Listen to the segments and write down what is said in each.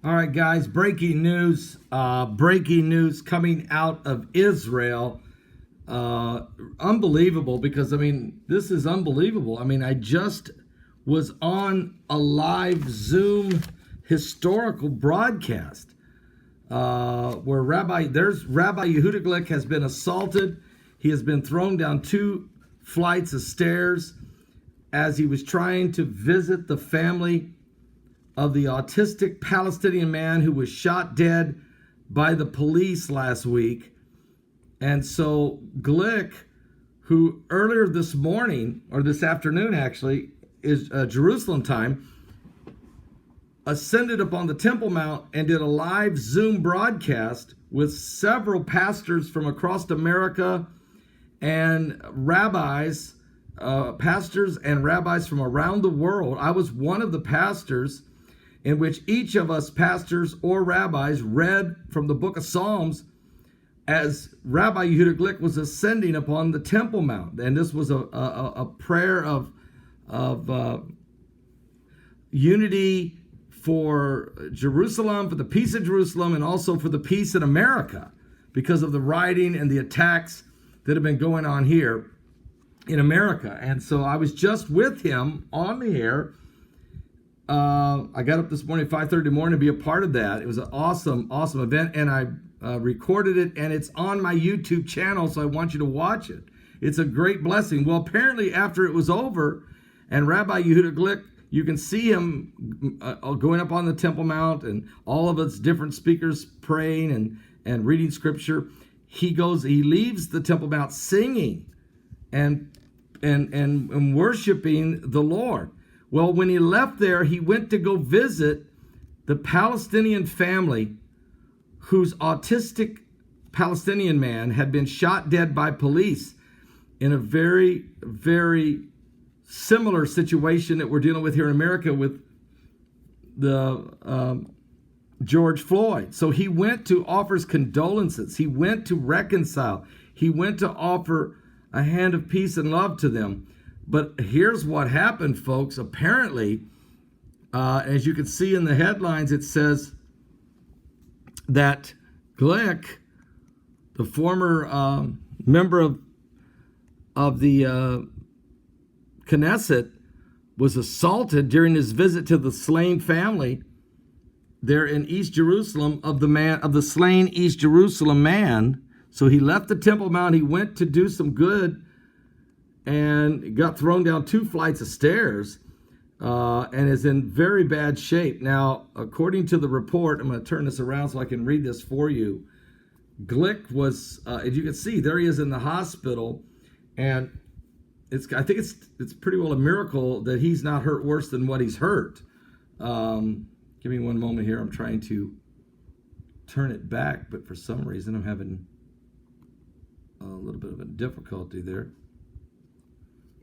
All right, guys, breaking news. Breaking news coming out of Israel. Unbelievable, because, this is unbelievable. I just was on a live Zoom historical broadcast where Rabbi Yehudah Glick has been assaulted. He has been thrown down 2 flights of stairs as he was trying to visit the family of the Autistic Palestinian Man who was shot dead by the police last week. And so Glick, who earlier this morning, or this afternoon actually, is Jerusalem time, ascended upon the Temple Mount and did a live Zoom broadcast with several pastors from across America and rabbis, pastors and rabbis from around the world. I was one of the pastors in which each of us pastors or rabbis read from the book of Psalms as Rabbi Yehudah Glick was ascending upon the Temple Mount. And this was a prayer of unity for Jerusalem, for the peace of Jerusalem, and also for the peace in America because of the rioting and the attacks that have been going on here in America. And so I was just with him on the air. I got up this morning at 5:30 in the morning to be a part of that. It was an awesome event, and I recorded it, and it's on my YouTube channel, so I want you to watch it. It's a great blessing. Well, apparently after it was over, and Rabbi Yehudah Glick, you can see him going up on the Temple Mount, and all of us different speakers praying and reading scripture. He leaves the Temple Mount singing and worshiping the Lord. Well, when he left there, he went to go visit the Palestinian family whose autistic Palestinian man had been shot dead by police in a very, very similar situation that we're dealing with here in America with the George Floyd. So he went to offer his condolences. He went to reconcile. He went to offer a hand of peace and love to them. But here's what happened, folks. Apparently, as you can see in the headlines, it says that Glick, the former member of the Knesset, was assaulted during his visit to the slain family there in East Jerusalem of the slain East Jerusalem man. So he left the Temple Mount. He went to do some good and got thrown down 2 flights of stairs and is in very bad shape. Now, according to the report, I'm going to turn this around so I can read this for you. Glick was, as you can see, there he is in the hospital, and I think it's pretty well a miracle that he's not hurt worse than what he's hurt. Give me one moment here. I'm trying to turn it back, but for some reason I'm having a little bit of a difficulty there.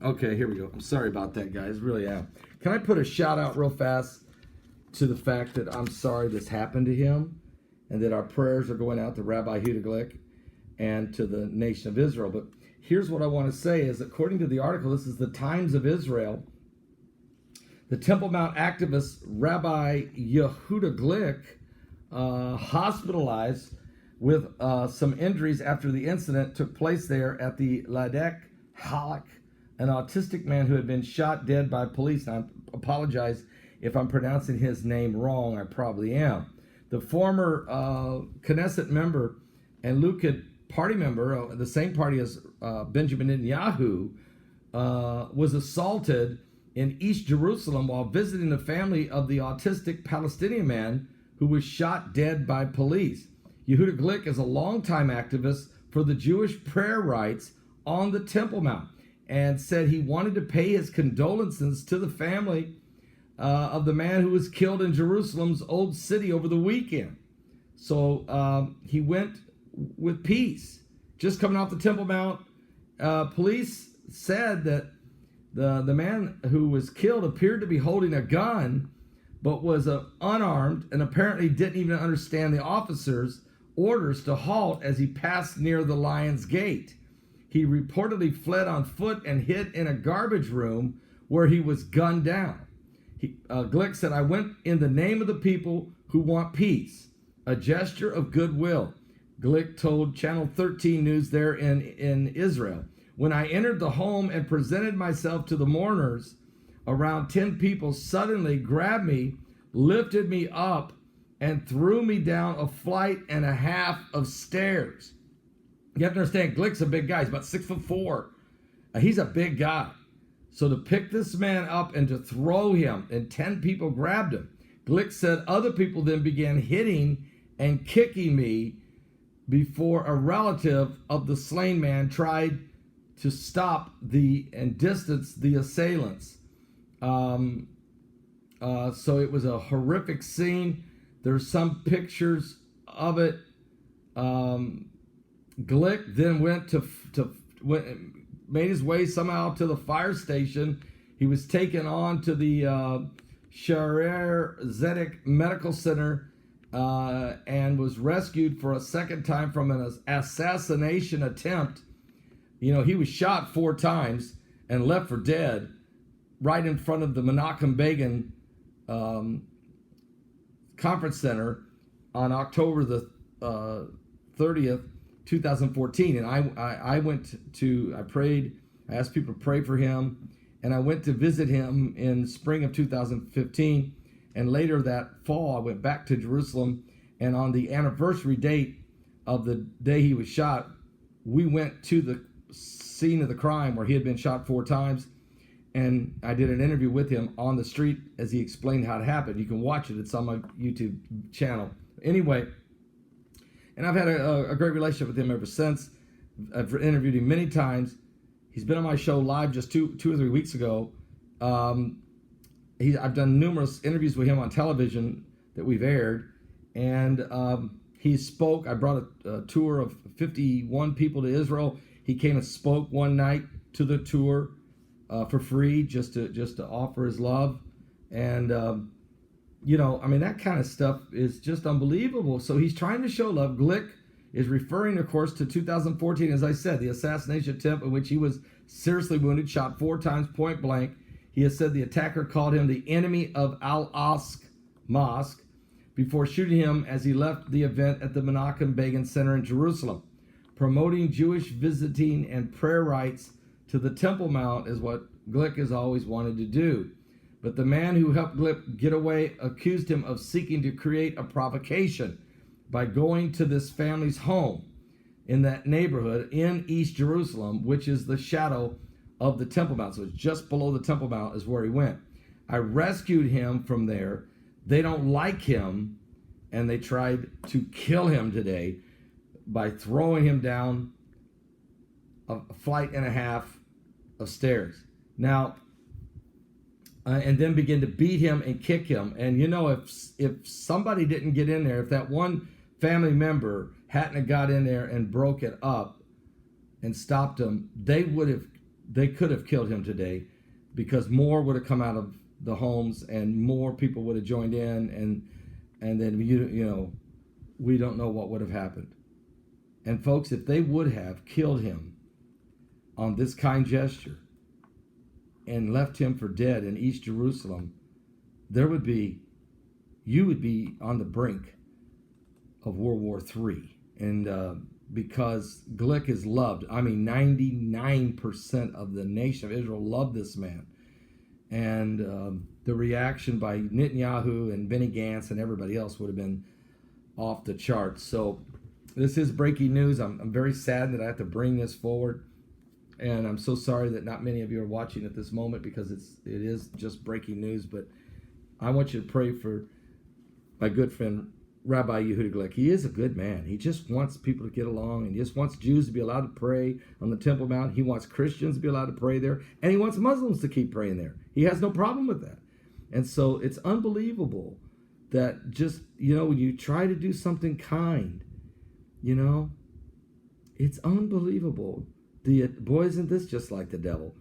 Okay, here we go. I'm sorry about that, guys. Really am. Can I put a shout out real fast to the fact that I'm sorry this happened to him, and that our prayers are going out to Rabbi Yehudah Glick and to the nation of Israel. But here's what I want to say is, according to the article, this is the Times of Israel, the Temple Mount activist Rabbi Yehudah Glick hospitalized with some injuries after the incident took place there at the Ladek Halak, an autistic man who had been shot dead by police. And I apologize if I'm pronouncing his name wrong. I probably am. The former Knesset member and Likud party member, the same party as Benjamin Netanyahu, was assaulted in East Jerusalem while visiting the family of the autistic Palestinian man who was shot dead by police. Yehudah Glick is a longtime activist for the Jewish prayer rights on the Temple Mount, and said he wanted to pay his condolences to the family of the man who was killed in Jerusalem's old city over the weekend. So he went with peace. Just coming off the Temple Mount, police said that the man who was killed appeared to be holding a gun, but was unarmed and apparently didn't even understand the officer's orders to halt as he passed near the Lion's Gate. He reportedly fled on foot and hid in a garbage room where he was gunned down. Glick said, I went in the name of the people who want peace, a gesture of goodwill. Glick told Channel 13 News there in Israel. When I entered the home and presented myself to the mourners, around 10 people suddenly grabbed me, lifted me up, and threw me down a flight and a half of stairs. You have to understand, Glick's a big guy. He's about 6'4". He's a big guy. So to pick this man up and to throw him, and 10 people grabbed him. Glick said other people then began hitting and kicking me before a relative of the slain man tried to stop and distance the assailants. So it was a horrific scene. There's some pictures of it. Glick then made his way somehow to the fire station. He was taken on to the Sharer Zedek Medical Center and was rescued for a second time from an assassination attempt. You know, he was shot 4 times and left for dead right in front of the Menachem Begin Conference Center on October the 30th, 2014. And I prayed, I asked people to pray for him, and I went to visit him in spring of 2015. And later that fall, I went back to Jerusalem, and on the anniversary date of the day he was shot, we went to the scene of the crime where he had been shot 4 times. And I did an interview with him on the street as he explained how it happened. You can watch it. It's on my YouTube channel. Anyway, and I've had a great relationship with him ever since. I've interviewed him many times. He's been on my show live just two or three weeks ago. I've done numerous interviews with him on television that we've aired. And he spoke. I brought a tour of 51 people to Israel. He came and spoke one night to the tour for free, just to offer his love. And you know, I mean, that kind of stuff is just unbelievable. So he's trying to show love. Glick is referring, of course, to 2014, as I said, the assassination attempt in which he was seriously wounded, shot 4 times point blank. He has said the attacker called him the enemy of Al-Aqsa Mosque before shooting him as he left the event at the Menachem Begin Center in Jerusalem. Promoting Jewish visiting and prayer rites to the Temple Mount is what Glick has always wanted to do. But the man who helped Glick get away accused him of seeking to create a provocation by going to this family's home in that neighborhood in East Jerusalem, which is the shadow of the Temple Mount. So it's just below the Temple Mount is where he went. I rescued him from there. They don't like him, and they tried to kill him today by throwing him down a flight and a half of stairs. Now, and then begin to beat him and kick him. And you know, if somebody didn't get in there, if that one family member hadn't got in there and broke it up and stopped him, they could have killed him today, because more would have come out of the homes and more people would have joined in, and then you know, we don't know what would have happened. And folks, if they would have killed him on this kind gesture and left him for dead in East Jerusalem, you would be on the brink of World War III. And because Glick is loved, I mean, 99% of the nation of Israel loved this man. And the reaction by Netanyahu and Benny Gantz and everybody else would have been off the charts. So this is breaking news. I'm very sad that I have to bring this forward. And I'm so sorry that not many of you are watching at this moment, because it is just breaking news. But I want you to pray for my good friend, Rabbi Yehudah Glick. He is a good man. He just wants people to get along, and he just wants Jews to be allowed to pray on the Temple Mount. He wants Christians to be allowed to pray there, and he wants Muslims to keep praying there. He has no problem with that. And so it's unbelievable that just, you know, when you try to do something kind, you know, it's unbelievable. Boy, isn't this just like the devil?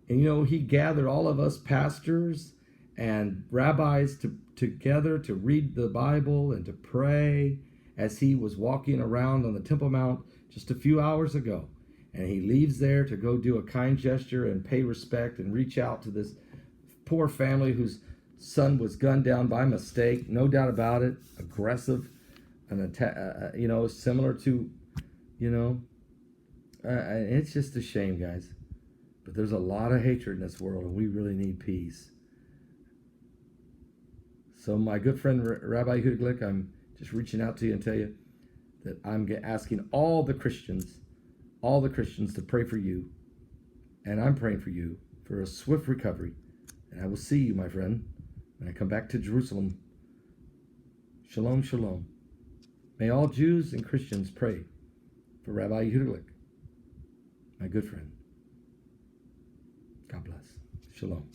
And, you know, he gathered all of us pastors and rabbis together to read the Bible and to pray as he was walking around on the Temple Mount just a few hours ago. And he leaves there to go do a kind gesture and pay respect and reach out to this poor family whose son was gunned down by mistake, no doubt about it. Aggressive, an attack, similar to, it's just a shame, guys. But there's a lot of hatred in this world, and we really need peace. So my good friend Rabbi Yehudah Glick, I'm just reaching out to you and tell you that I'm asking all the Christians to pray for you, and I'm praying for you for a swift recovery. And I will see you, my friend, when I come back to Jerusalem. Shalom, shalom. May all Jews and Christians pray for Rabbi Yehudah Glick, my good friend. God bless. Shalom.